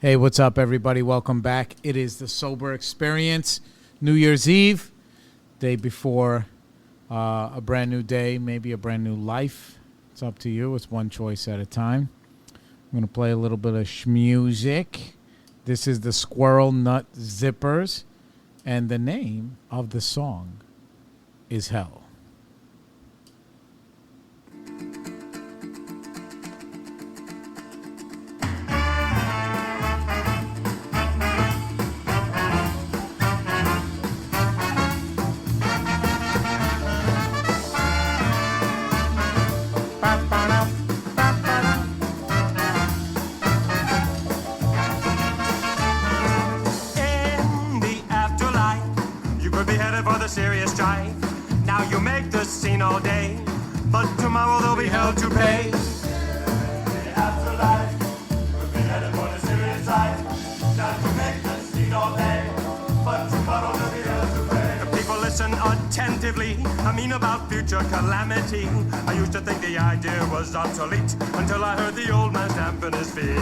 Hey, what's up, everybody? Welcome back. It is the Sober Experience, New Year's Eve, day before a brand new day, maybe a brand new life. It's up to you. It's one choice at a time. I'm going to play a little bit of schmusic. This is the Squirrel Nut Zippers, and the name of the song is Hell. Serious strife. Now you make the scene all day, but tomorrow there'll be hell to pay. In the afterlife, you'll be headed for the serious strife. Now you make the scene all day, but tomorrow there'll be hell to pay. The people listen attentively. I mean about future calamity. I used to think the idea was obsolete until I heard the old man stamping his feet.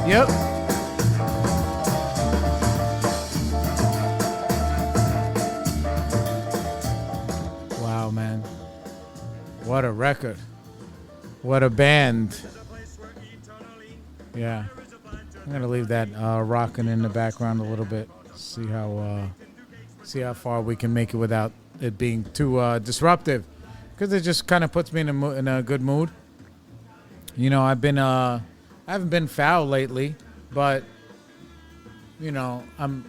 Yep. Wow, man. What a record. What a band. Yeah. I'm going to leave that rocking in the background a little bit. See how far we can make it without it being too disruptive. Because it just kind of puts me in a good mood. You know, I haven't been foul lately, but I'm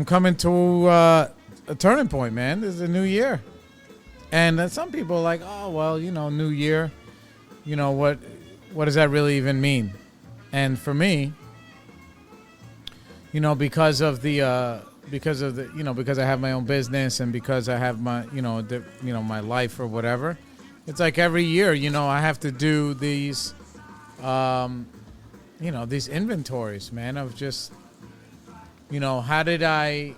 coming to a turning point, man. This is a new year, and some people are like, oh well, new year, what does that really even mean? And for me, because I have my own business and because I have my my life or whatever. It's like every year, I have to do these, these inventories, man, of just, how did I,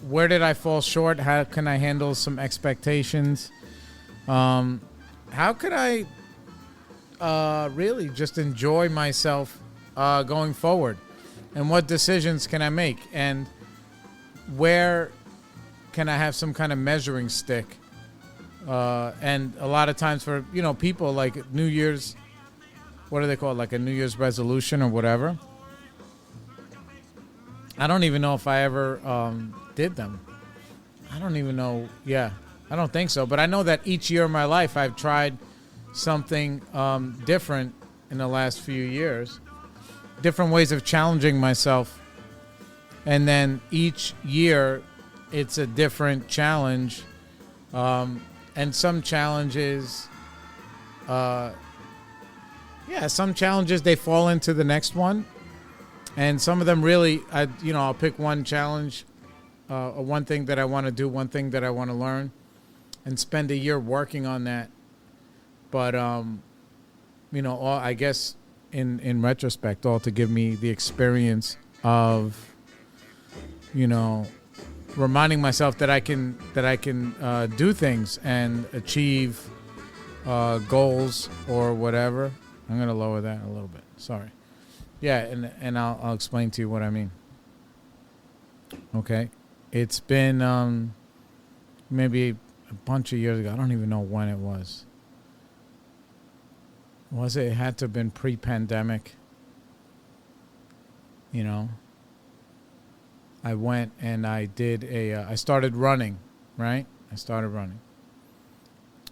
where did I fall short? How can I handle some expectations? How could I really just enjoy myself going forward? And what decisions can I make? And where can I have some kind of measuring stick? And a lot of times for, people like New Year's, what do they call it? Like a New Year's resolution or whatever. I don't even know if I ever did them. I don't even know. Yeah, I don't think so. But I know that each year of my life I've tried something different in the last few years. Different ways of challenging myself. And then each year it's a different challenge. And some challenges, some challenges, they fall into the next one. And some of them really, I'll pick one challenge, one thing that I want to do, one thing that I want to learn, and spend a year working on that. But, I guess in retrospect, all to give me the experience of, reminding myself that I can do things and achieve goals or whatever. I'm gonna lower that a little bit. Sorry. Yeah, and I'll explain to you what I mean. Okay, it's been maybe a bunch of years ago. I don't even know when it was. Was it? It had to have been pre-pandemic. I went and I did I started running, right? I started running.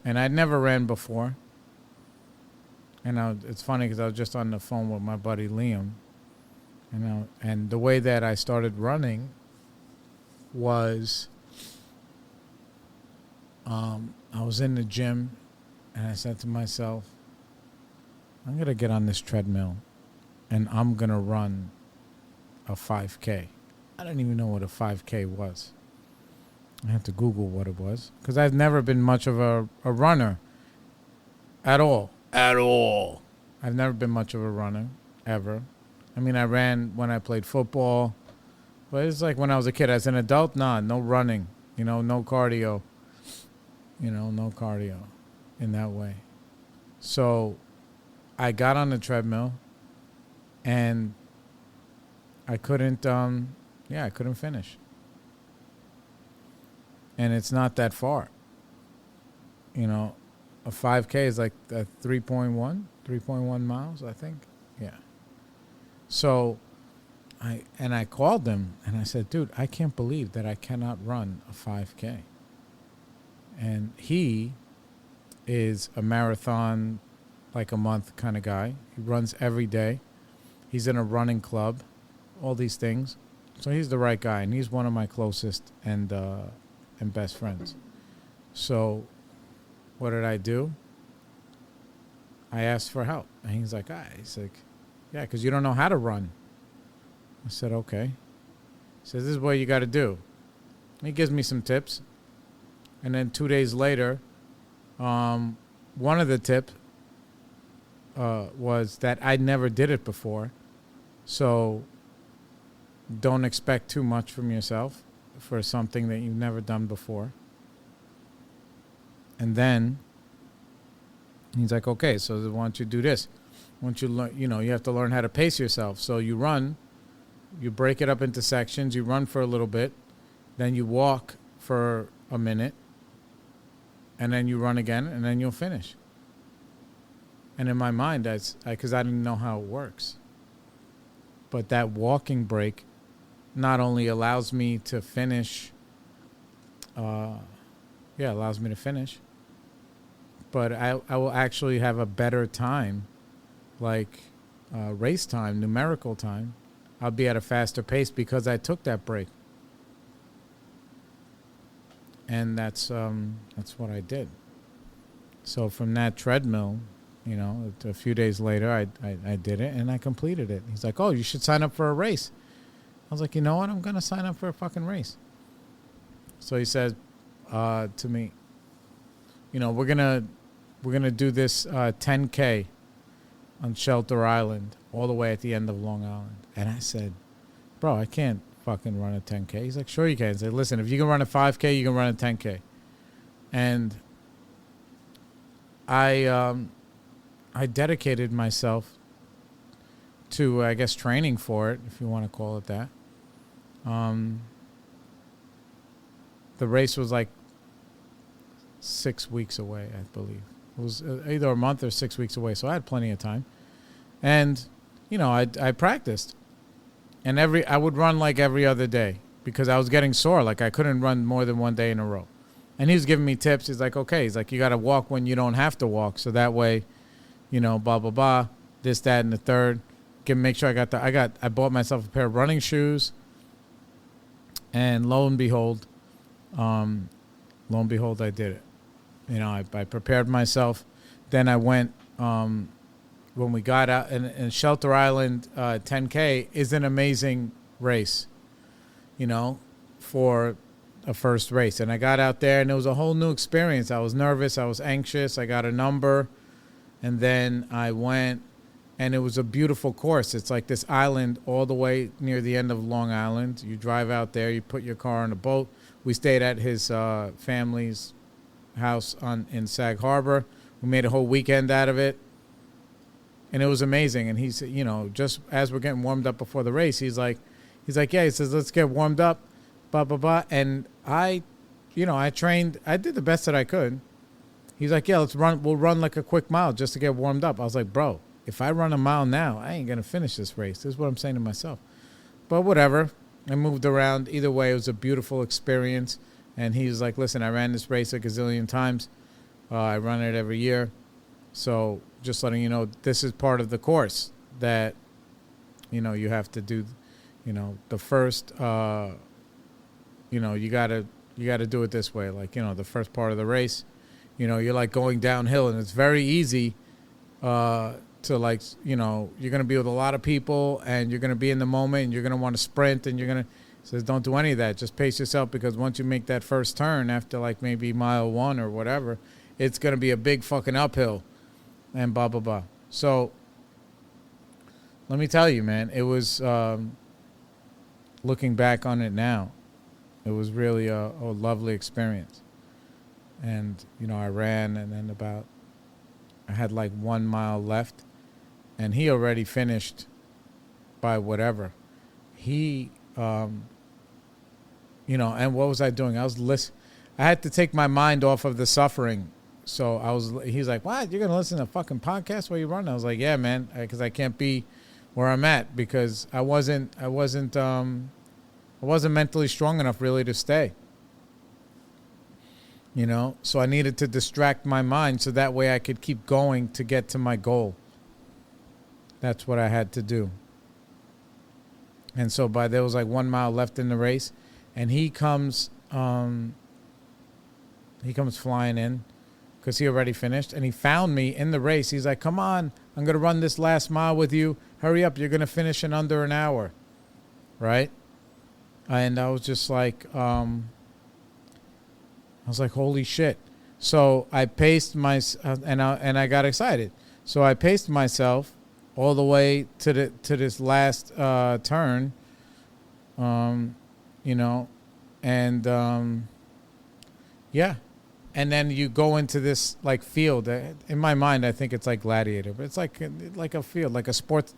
And I'd never ran before. And it's funny because I was just on the phone with my buddy Liam. And the way that I started running was I was in the gym and I said to myself, I'm going to get on this treadmill and I'm going to run a 5K. I don't even know what a 5K was. I had to Google what it was because I've never been much of a runner at all. At all. I've never been much of a runner, ever. I mean, I ran when I played football, but it's like when I was a kid. As an adult, no running, no cardio. no cardio in that way. So I got on the treadmill and I couldn't, I couldn't finish. And it's not that far. A 5K is like 3.1 miles, I think. Yeah. So I called him and I said, dude, I can't believe that I cannot run a 5K. And he is a marathon, like a month kind of guy. He runs every day. He's in a running club, all these things. So he's the right guy, and he's one of my closest and best friends. So what did I do? I asked for help. And he's like, yeah, because you don't know how to run. I said, okay. He says, this is what you got to do. He gives me some tips. And then 2 days later, one of the tips was that I never did it before. So don't expect too much from yourself for something that you've never done before. And then he's like, okay, so why don't you do this? Once you learn, you have to learn how to pace yourself. So you run, you break it up into sections, you run for a little bit, then you walk for a minute, and then you run again, and then you'll finish. And in my mind, because I didn't know how it works. But that walking break not only allows me to finish, allows me to finish, but I will actually have a better time, like race time, numerical time. I'll be at a faster pace because I took that break. And that's what I did. So from that treadmill, a few days later, I did it and I completed it. He's like, oh, you should sign up for a race. I was like, you know what? I'm going to sign up for a fucking race. So he said to me, we're going to do this 10K on Shelter Island all the way at the end of Long Island. And I said, bro, I can't fucking run a 10K. He's like, sure you can. I said, listen, if you can run a 5K, you can run a 10K. And I dedicated myself to, I guess, training for it, if you want to call it that. The race was like 6 weeks away, I believe. It was either a month or 6 weeks away, so I had plenty of time. And, I practiced. And I would run like every other day because I was getting sore. Like I couldn't run more than one day in a row. And he was giving me tips. He's like, okay. He's like, you got to walk when you don't have to walk. So that way, blah, blah, blah, this, that, and the third. Make sure I bought myself a pair of running shoes. And lo and behold, I did it. I prepared myself. Then I went, when we got out, and Shelter Island 10K is an amazing race, for a first race. And I got out there, and it was a whole new experience. I was nervous. I was anxious. I got a number. And then I went, and it was a beautiful course. It's like this island all the way near the end of Long Island. You drive out there. You put your car on a boat. We stayed at his family's house in Sag Harbor. We made a whole weekend out of it. And it was amazing. And he said, just as we're getting warmed up before the race, he's like, yeah, he says, let's get warmed up, blah, blah, blah. And I trained, I did the best that I could. He's like, yeah, we'll run like a quick mile just to get warmed up. I was like, bro, if I run a mile now, I ain't going to finish this race. This is what I'm saying to myself. But whatever. I moved around. Either way, it was a beautiful experience. And he was like, listen, I ran this race a gazillion times. I run it every year. So just letting you know, this is part of the course that, you have to do, the first, you got to do it this way. Like, the first part of the race, you're like going downhill, and it's very easy to like, you're going to be with a lot of people, and you're going to be in the moment, and you're going to want to sprint, and you're going to, says don't do any of that. Just pace yourself, because once you make that first turn after like maybe mile 1 or whatever, it's going to be a big fucking uphill. And blah, blah, blah. So, let me tell you, man, it was, looking back on it now, it was really a lovely experience. And, I ran, and then I had like 1 mile left, and he already finished by whatever. He, and what was I doing? I had to take my mind off of the suffering. So he's like, what? You're going to listen to a fucking podcast while you run? I was like, yeah, man, because I can't be where I'm at, because I wasn't mentally strong enough really to stay. So I needed to distract my mind so that way I could keep going to get to my goal. That's what I had to do. And so there was like 1 mile left in the race, and he comes flying in because he already finished, and he found me in the race. He's like, come on, I'm going to run this last mile with you. Hurry up, you're going to finish in under an hour. Right? And I was just like, holy shit. So I paced and I got excited. So I paced myself all the way to this last turn, and yeah. And then you go into this like field. In my mind, I think it's like Gladiator, but it's like a field, like a sports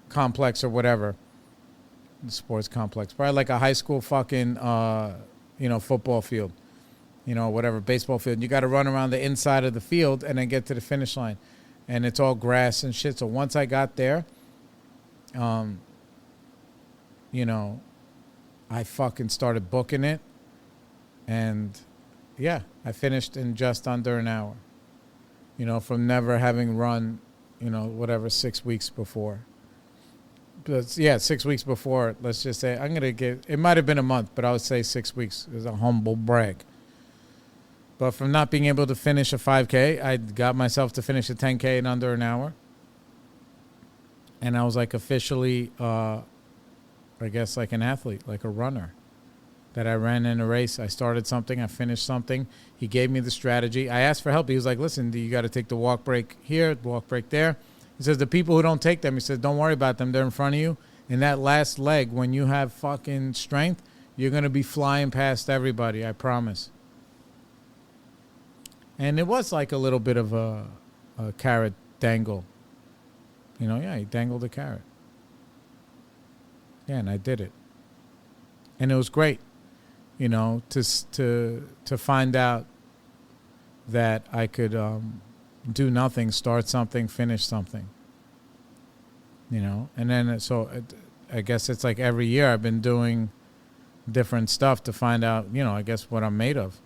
complex or whatever. Sports complex, probably like a high school fucking football field, whatever, baseball field. You got to run around the inside of the field and then get to the finish line, and it's all grass and shit. So once I got there, I fucking started booking it, and yeah, I finished in just under an hour, from never having run, 6 weeks before. But yeah, 6 weeks before, let's just say, it might have been a month, but I would say 6 weeks is a humble brag. But from not being able to finish a 5K, I got myself to finish a 10K in under an hour. And I was like officially, I guess like an athlete, like a runner. That I ran in a race. I started something. I finished something. He gave me the strategy. I asked for help. He was like, listen, you got to take the walk break here, the walk break there. He says, the people who don't take them, he says, don't worry about them. They're in front of you. In that last leg, when you have fucking strength, you're going to be flying past everybody. I promise. And it was like a little bit of a carrot dangle. He dangled a carrot. Yeah, and I did it. And it was great. To find out that I could do nothing, start something, finish something. And then I guess it's like every year I've been doing different stuff to find out, I guess what I'm made of.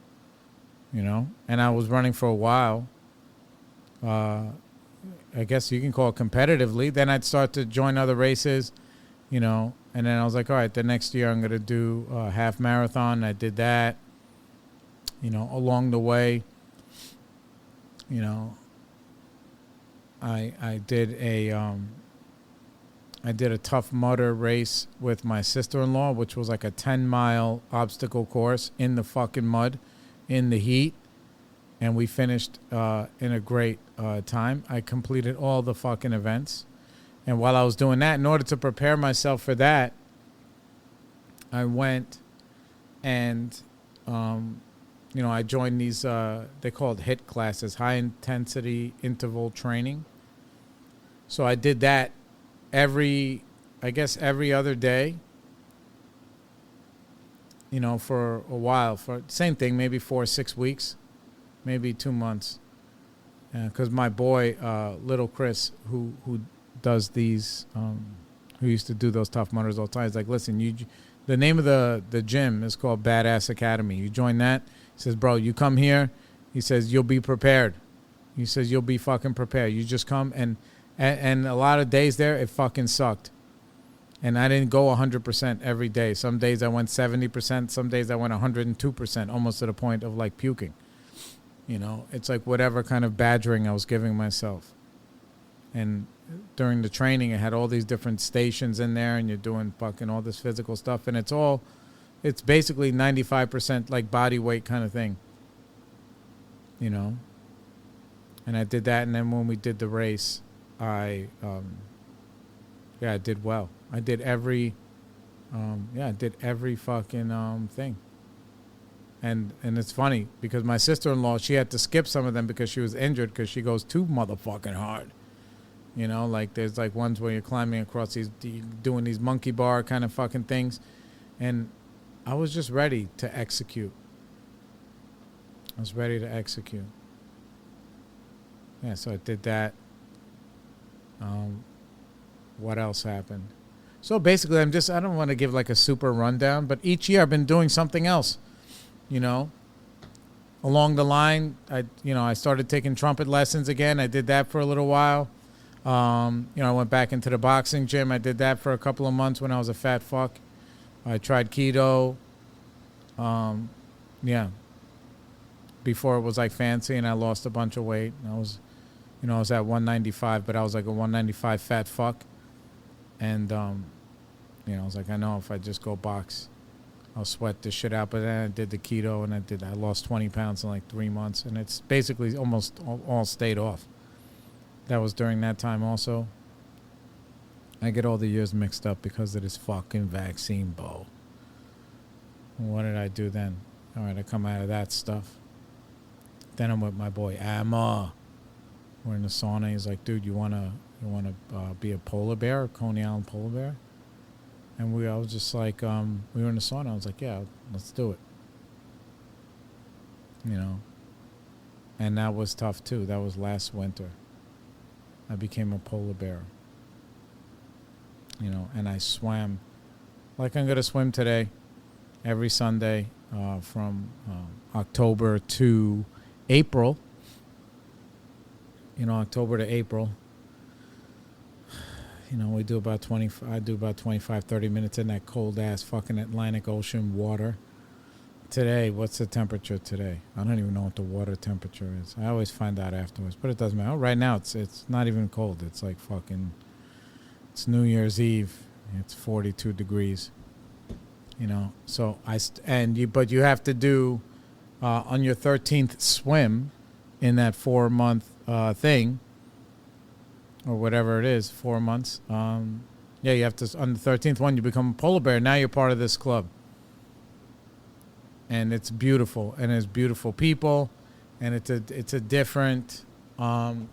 And I was running for a while. I guess you can call it competitively. Then I'd start to join other races, And then I was like, all right, the next year I'm going to do a half marathon. I did that, along the way, I did a Tough Mudder race with my sister-in-law, which was like a 10-mile obstacle course in the fucking mud, in the heat. And we finished in a great time. I completed all the fucking events. And while I was doing that, in order to prepare myself for that, I went and, I joined these, they called HIIT classes, high intensity interval training. So I did that every other day, for a while, for same thing, maybe 4 or 6 weeks, maybe 2 months. Because my boy, little Chris, who does these, who used to do those Tough Mudders all the time, he's like, listen, the name of the gym is called Badass Academy. You join that. He says, bro, you come here. He says, you'll be prepared. He says, you'll be fucking prepared. You just come. And a lot of days there, it fucking sucked. And I didn't go 100% every day. Some days I went 70%. Some days I went 102%, almost to the point of like puking. It's like whatever kind of badgering I was giving myself. And during the training, I had all these different stations in there, and you're doing fucking all this physical stuff. And it's basically 95% like body weight kind of thing. And I did that. And then when we did the race, I did well. I did every fucking thing. And it's funny because my sister-in-law, she had to skip some of them because she was injured because she goes too motherfucking hard. You know, like there's like ones where you're climbing across doing these monkey bar kind of fucking things. And I was just ready to execute. I was ready to execute. Yeah, so I did that. What else happened? So basically, I don't want to give like a super rundown, but each year I've been doing something else, you know. Along the line, I started taking trumpet lessons again. I did that for a little while. I went back into the boxing gym. I did that for a couple of months when I was a fat fuck. I tried keto. Before it was like fancy, and I lost a bunch of weight. I was at 195, but I was like a 195 fat fuck. And, I was like, I know if I just go box, I'll sweat this shit out. But then I did the keto, and I lost 20 pounds in like 3 months. And it's basically almost all stayed off. That was during that time also. I get all the years mixed up because of this fucking vaccine, Bo. What did I do then? All right, I come out of that stuff. Then I'm with my boy Amma. We're in the sauna. He's like, dude, you wanna be a polar bear, a Coney Island polar bear? And I was just like, we were in the sauna. I was like, yeah, let's do it. You know. And that was tough too. That was last winter. I became a polar bear. You know, and I swam like I'm gonna swim today, every Sunday, from October to April. October to April. I do about 25, 30 minutes in that cold ass fucking Atlantic Ocean water. Today, what's the temperature today? I don't even know what the water temperature is. I always find out afterwards, but it doesn't matter. Right now, it's not even cold. It's like fucking, it's New Year's Eve. It's 42 degrees. So but you have to do, on your 13th swim in that 4-month thing, or whatever it is, 4 months. You have to, on the 13th one, you become a polar bear. Now you're part of this club. And it's beautiful, and it's beautiful people, and it's a different environment.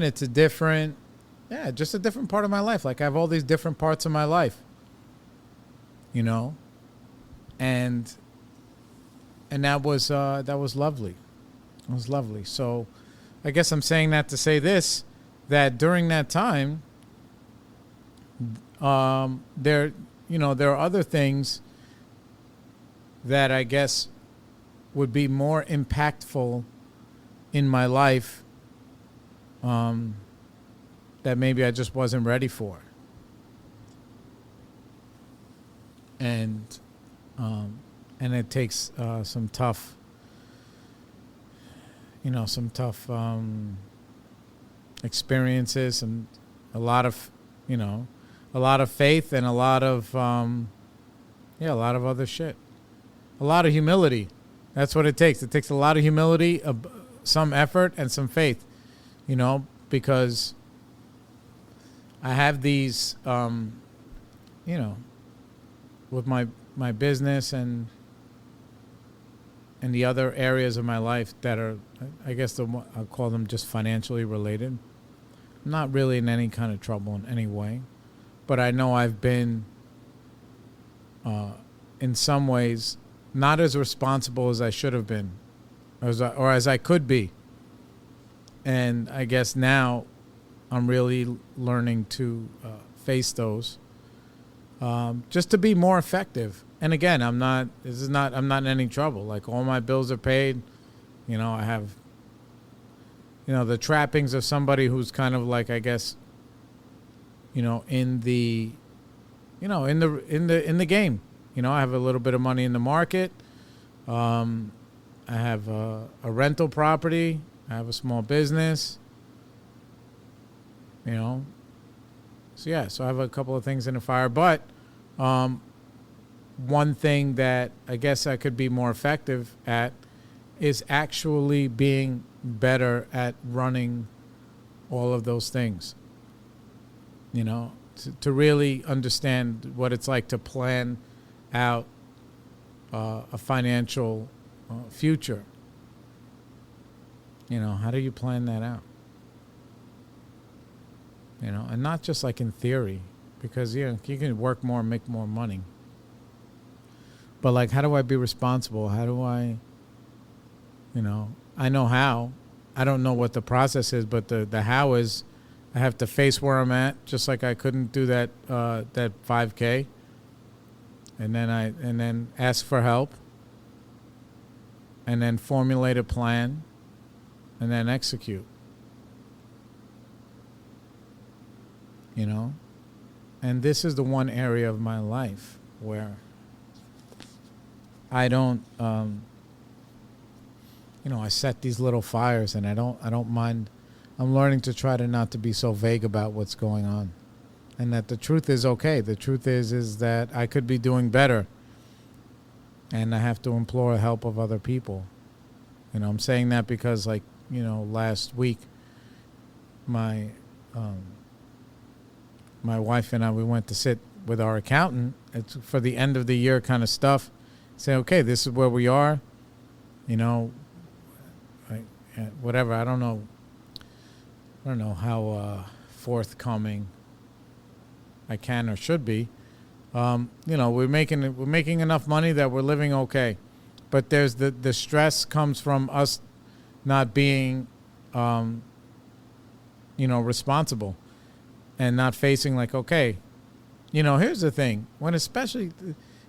It's a different, just a different part of my life. Like I have all these different parts of my life, and that was lovely. It was lovely. So I guess I'm saying that to say this, that during that time, there are other things that I guess would be more impactful in my life that maybe I just wasn't ready for. And it takes some tough experiences, and a lot of faith, and a lot of other shit. A lot of humility. That's what it takes. It takes a lot of humility, some effort, and some faith. Because I have these, with my business and the other areas of my life that are, I guess I'll call them just financially related. I'm not really in any kind of trouble in any way. But I know I've been, in some ways, not as responsible as I should have been, or as I could be. And I guess now I'm really learning to face those, just to be more effective. And again, I'm not in any trouble. Like all my bills are paid. I have, the trappings of somebody who's kind of like, I guess, in the game. I have a little bit of money in the market. I have a rental property. I have a small business. So I have a couple of things in the fire. But one thing that I guess I could be more effective at is actually being better at running all of those things. To really understand what it's like to plan out a financial future? How do you plan that out? And not just like in theory, because you can work more and make more money. But like, how do I be responsible? How do I, I know how. I don't know what the process is, but the how is I have to face where I'm at, just like I couldn't do that 5K. And then ask for help. And then formulate a plan. And then execute. And this is the one area of my life where I don't, I set these little fires, and I don't mind. I'm learning to try to not to be so vague about what's going on, and that the truth is okay. The truth is that I could be doing better, and I have to implore help of other people. I'm saying that because, like, last week, my wife and I, we went to sit with our accountant. It's for the end of the year kind of stuff. Say, okay, this is where we are. Whatever. I don't know how forthcoming I can or should be. We're making enough money that we're living okay, but there's the stress comes from us not being, responsible, and not facing like, okay, here's the thing. When especially,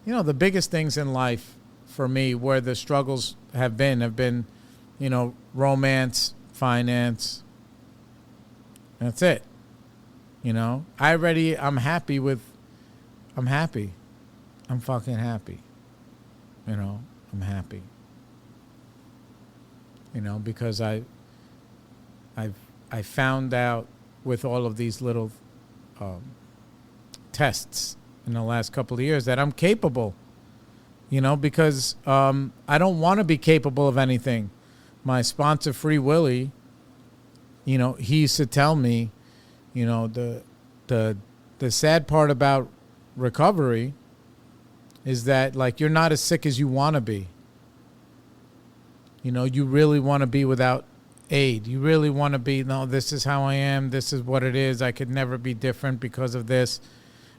the biggest things in life for me where the struggles have been, romance, finance. That's it. I'm happy. I'm happy. I'm fucking happy. I'm happy. Because I found out with all of these little tests in the last couple of years that I'm capable, because I don't want to be capable of anything. My sponsor, Free Willy, he used to tell me, the sad part about recovery is that, like, you're not as sick as you want to be. You really want to be without aid. You really want to be, no, this is how I am. This is what it is. I could never be different because of this.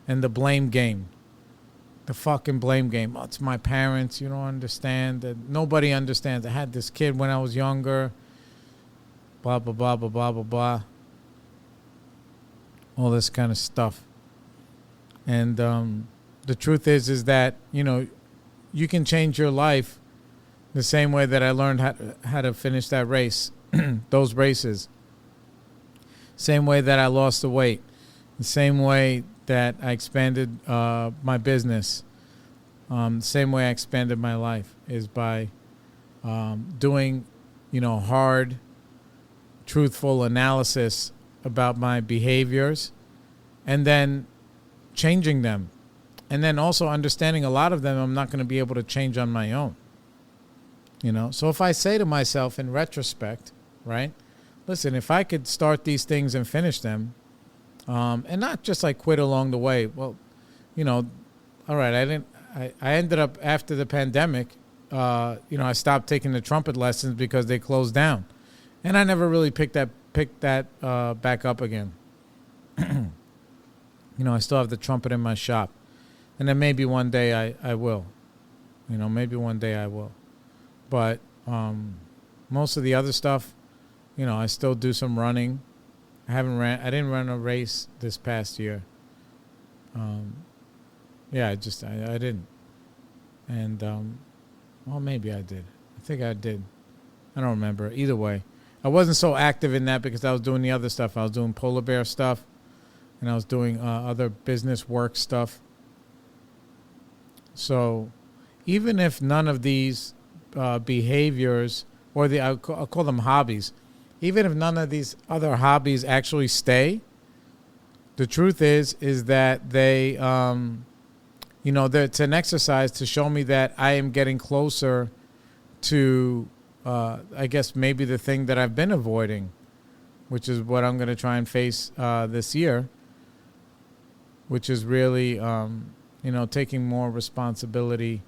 And the blame game. The fucking blame game. Oh, it's my parents. You don't understand. Nobody understands. I had this kid when I was younger. Blah, blah, blah, blah, blah, blah, blah. All this kind of stuff. And the truth is that, you can change your life the same way that I learned how to finish that race. Those races. Same way that I lost the weight. The same way that I expanded my business. Same way I expanded my life is by doing, hard, truthful analysis about my behaviors and then changing them. And then also understanding a lot of them I'm not going to be able to change on my own. So if I say to myself in retrospect, right, listen, if I could start these things and finish them, and not just like quit along the way. Well, all right, I ended up after the pandemic, I stopped taking the trumpet lessons because they closed down. And I never really picked that back up again. I still have the trumpet in my shop. And then maybe one day I will. Maybe one day I will. But most of the other stuff, I still do some running. I didn't run a race this past year. I didn't. And, well, maybe I did. I think I did. I don't remember. Either way, I wasn't so active in that because I was doing the other stuff. I was doing polar bear stuff, and I was doing other business work stuff. So even if none of these behaviors, or I'll call them hobbies, even if none of these other hobbies actually stay, the truth is that they, it's an exercise to show me that I am getting closer to, I guess, maybe the thing that I've been avoiding, which is what I'm going to try and face this year, which is really taking more responsibility,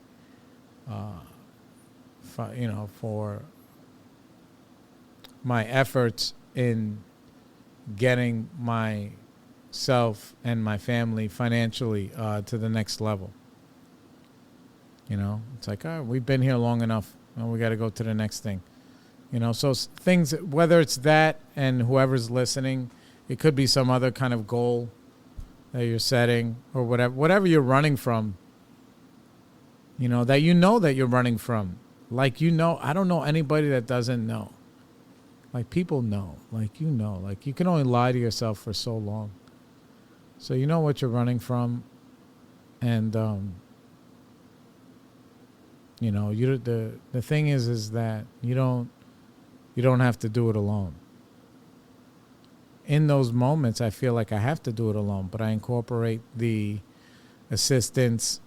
for my efforts in getting myself and my family financially to the next level. It's like, all right, we've been here long enough. We got to go to the next thing. So things, whether it's that and whoever's listening, it could be some other kind of goal that you're setting or whatever you're running from, that that you're running from. Like, I don't know anybody that doesn't know. Like, people know. Like, like you can only lie to yourself for so long. So you know what you're running from. And, the thing is that you don't have to do it alone. In those moments, I feel like I have to do it alone, but I incorporate the assistance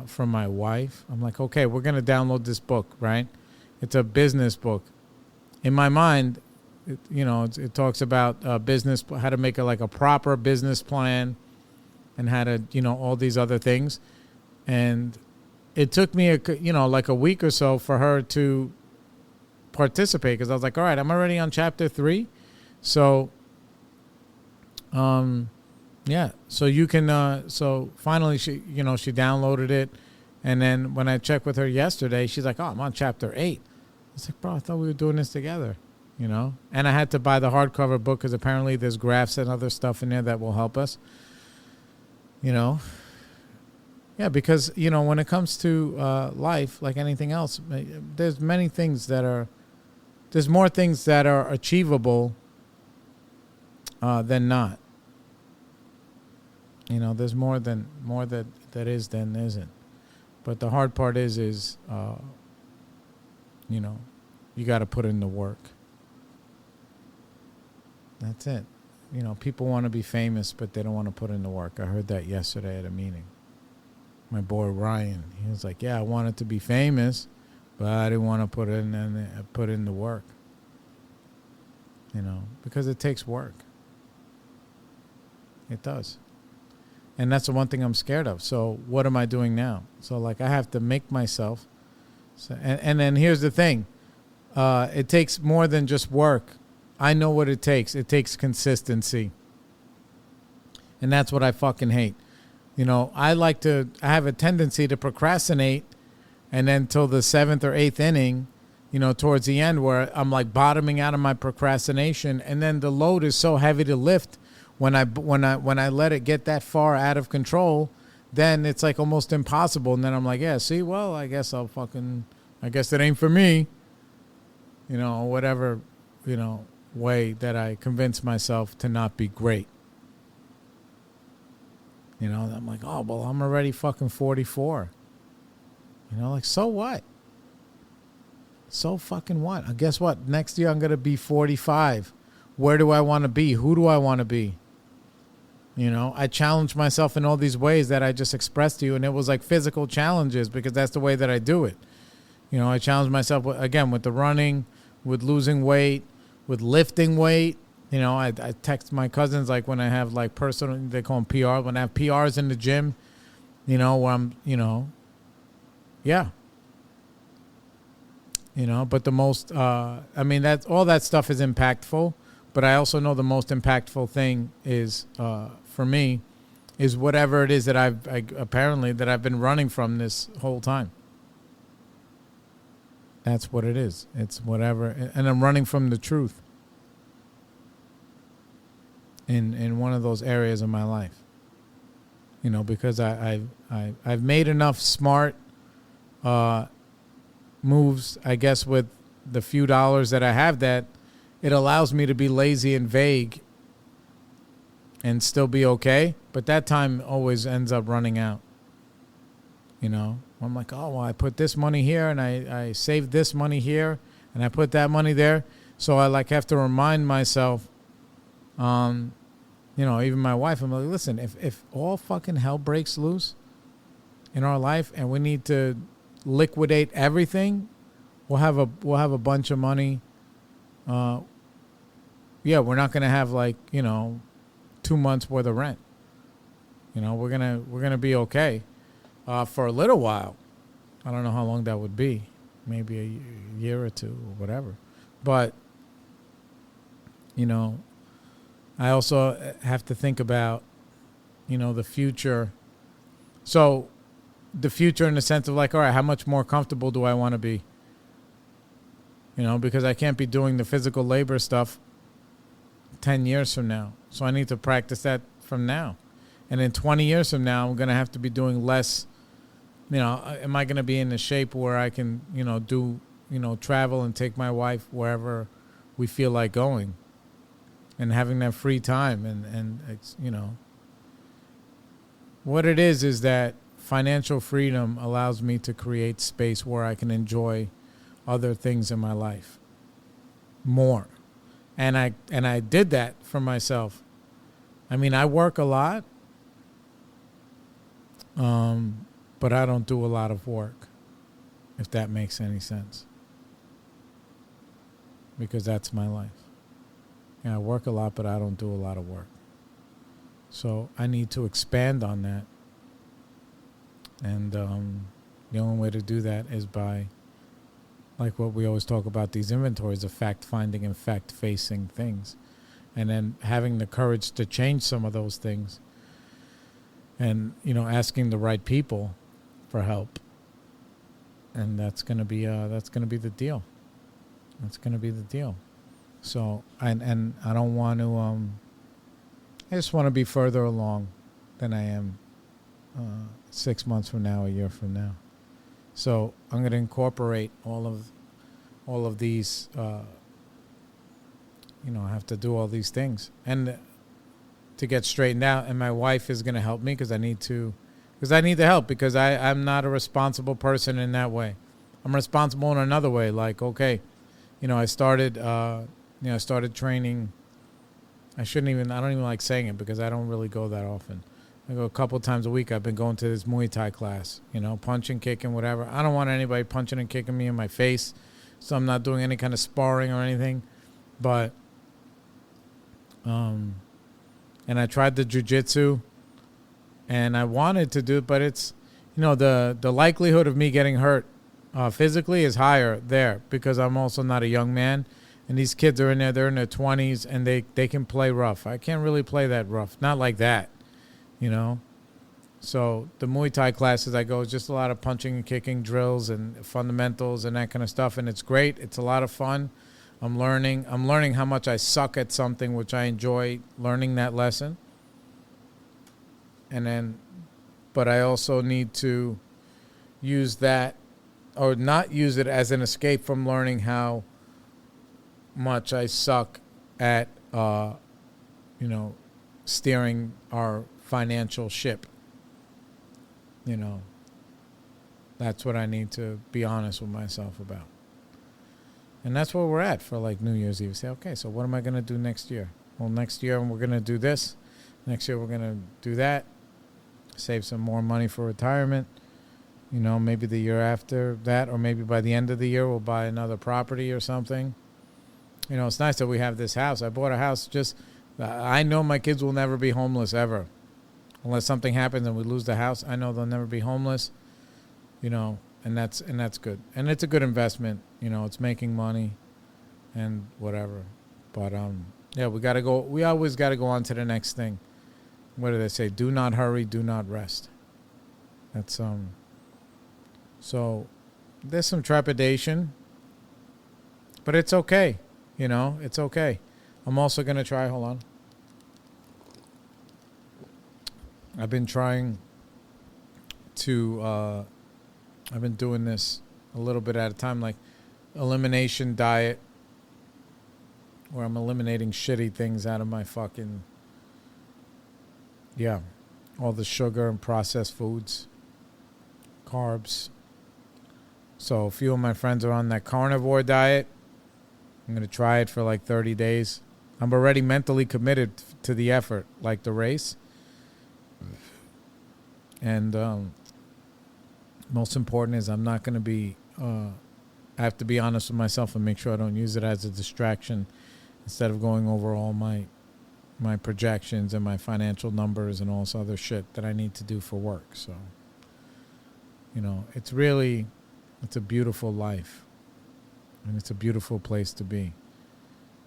from my wife. I'm like, okay, we're going to download this book, right? It's a business book. In my mind, it talks about business, how to make a proper business plan and how to, all these other things. And it took me, a week or so for her to participate because I was like, all right, I'm already on chapter 3. So, so you can, so finally she downloaded it. And then when I checked with her yesterday, she's like, oh, I'm on chapter 8. I was like, bro, I thought we were doing this together, and I had to buy the hardcover book because apparently there's graphs and other stuff in there that will help us, Yeah, because, when it comes to life, like anything else, there's more things that are achievable than not. There's more that is than isn't. But the hard part is you got to put in the work. That's it. People want to be famous, but they don't want to put in the work. I heard that yesterday at a meeting. My boy Ryan, he was like, yeah, I wanted to be famous, but I didn't want to put in the work. Because it takes work. It does. And that's the one thing I'm scared of. So what am I doing now? So I have to make myself. So, and then here's the thing. It takes more than just work. I know what it takes. It takes consistency. And that's what I fucking hate. I have a tendency to procrastinate and then till the 7th or 8th inning, towards the end where I'm bottoming out of my procrastination. And then the load is so heavy to lift when I let it get that far out of control, then it's almost impossible. And then I'm like, yeah, see, well, I guess it ain't for me, whatever, way that I convince myself to not be great. I'm like, oh, well, I'm already fucking 44. So what? So fucking what? Guess what? Next year I'm going to be 45. Where do I want to be? Who do I want to be? I challenge myself in all these ways that I just expressed to you, and it was physical challenges because that's the way that I do it. I challenge myself, again, with the running, with losing weight, with lifting weight. I text my cousins when I have personal, they call them PR, when I have PRs in the gym, where I'm, yeah. But the most, that's all that stuff is impactful. But I also know the most impactful thing is, for me, is whatever it is that I've been running from this whole time. That's what it is. It's whatever, and I'm running from the truth. In one of those areas of my life, because I've made enough smart moves, I guess, with the few dollars that I have, that it allows me to be lazy and vague and still be okay. But that time always ends up running out. I'm like, oh, well, I put this money here and I saved this money here and I put that money there. So I have to remind myself, even my wife, I'm like, listen, if all fucking hell breaks loose in our life and we need to liquidate everything, we'll have a bunch of money. We're not going to have 2 months worth of rent. You know, we're gonna be okay for a little while. I don't know how long that would be, maybe a year or two or whatever. But you know, I also have to think about, you know, the future. So the future in the sense of like, all right, how much more comfortable do I want to be? You know, because I can't be doing the physical labor stuff 10 years from now. So I need to practice that from now. And in 20 years from now, I'm going to have to be doing less. You know, am I going to be in the shape where I can, you know, do, you know, travel and take my wife wherever we feel like going and having that free time? And it's, you know, what it is that financial freedom allows me to create space where I can enjoy other things in my life more. And I did that for myself. I mean, I work a lot, but I don't do a lot of work, if that makes any sense. Because that's my life. Yeah, I work a lot, but I don't do a lot of work. So I need to expand on that. And the only way to do that is by, like what we always talk about, these inventories of fact-finding and fact-facing things. And then having the courage to change some of those things. And, you know, asking the right people for help. And that's going to be the deal. That's going to be the deal. So, and I don't want to, I just want to be further along than I am 6 months from now, a year from now. So I'm going to incorporate all of these, you know, I have to do all these things. And to get straightened out, and my wife is going to help me because I need the help, because I'm not a responsible person in that way. I'm responsible in another way. Like, okay, you know, I started training. I don't even like saying it because I don't really go that often. I go a couple times a week. I've been going to this Muay Thai class, you know, punching, kicking, whatever. I don't want anybody punching and kicking me in my face, so I'm not doing any kind of sparring or anything. But, and I tried the jiu-jitsu, and I wanted to do it, but it's, you know, the likelihood of me getting hurt physically is higher there because I'm also not a young man, and these kids are in there, they're in their 20s, and they can play rough. I can't really play that rough, not like that, you know. So the Muay Thai classes I go is just a lot of punching and kicking drills and fundamentals and that kind of stuff, and it's great. It's a lot of fun. I'm learning how much I suck at something, which I enjoy learning that lesson. And then, but I also need to use that, or not use it as an escape from learning how much I suck at, you know, steering our financial ship. You know, that's what I need to be honest with myself about. And that's where we're at for like New Year's Eve. Say, okay, so what am I going to do next year? Well, next year we're going to do this. Next year we're going to do that. Save some more money for retirement. You know, maybe the year after that, or maybe by the end of the year we'll buy another property or something. You know, it's nice that we have this house. I bought a house just, I know my kids will never be homeless ever. Unless something happens and we lose the house, I know they'll never be homeless. You know, and that's good. And it's a good investment. You know, it's making money and whatever. But yeah, we always gotta go on to the next thing. What do they say? Do not hurry, do not rest. That's so there's some trepidation. But it's okay. You know, it's okay. I'm also gonna try, hold on. I've been trying to I've been doing this a little bit at a time, like elimination diet, where I'm eliminating shitty things out of my fucking, yeah, all the sugar and processed foods, carbs. So a few of my friends are on that carnivore diet. I'm going to try it for like 30 days. I'm already mentally committed to the effort, like the race. And most important is I'm not going to be, I have to be honest with myself and make sure I don't use it as a distraction instead of going over all my my projections and my financial numbers and all this other shit that I need to do for work. So, it's a beautiful life. And it's a beautiful place to be.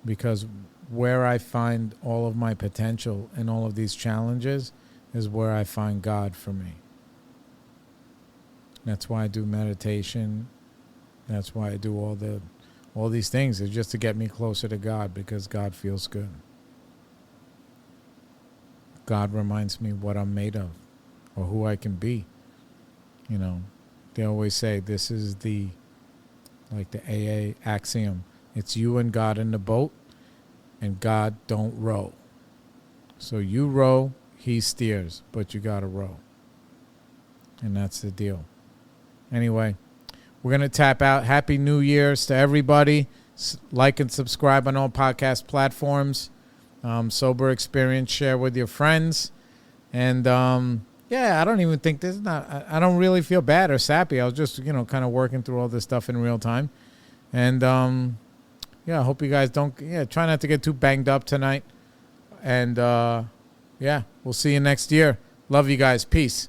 Because where I find all of my potential in all of these challenges is where I find God for me. That's why I do meditation. That's why I do all these things. It's just to get me closer to God, because God feels good. God reminds me what I'm made of or who I can be. They always say this is the AA axiom. It's you and God in the boat, and God don't row. So you row, he steers, but you got to row. And that's the deal. Anyway, we're going to tap out. Happy New Year's to everybody. Like and subscribe on all podcast platforms. Sober Experience, share with your friends. And I don't even think I don't really feel bad or sappy. I was just, kind of working through all this stuff in real time. And I hope you guys try not to get too banged up tonight. And we'll see you next year. Love you guys. Peace.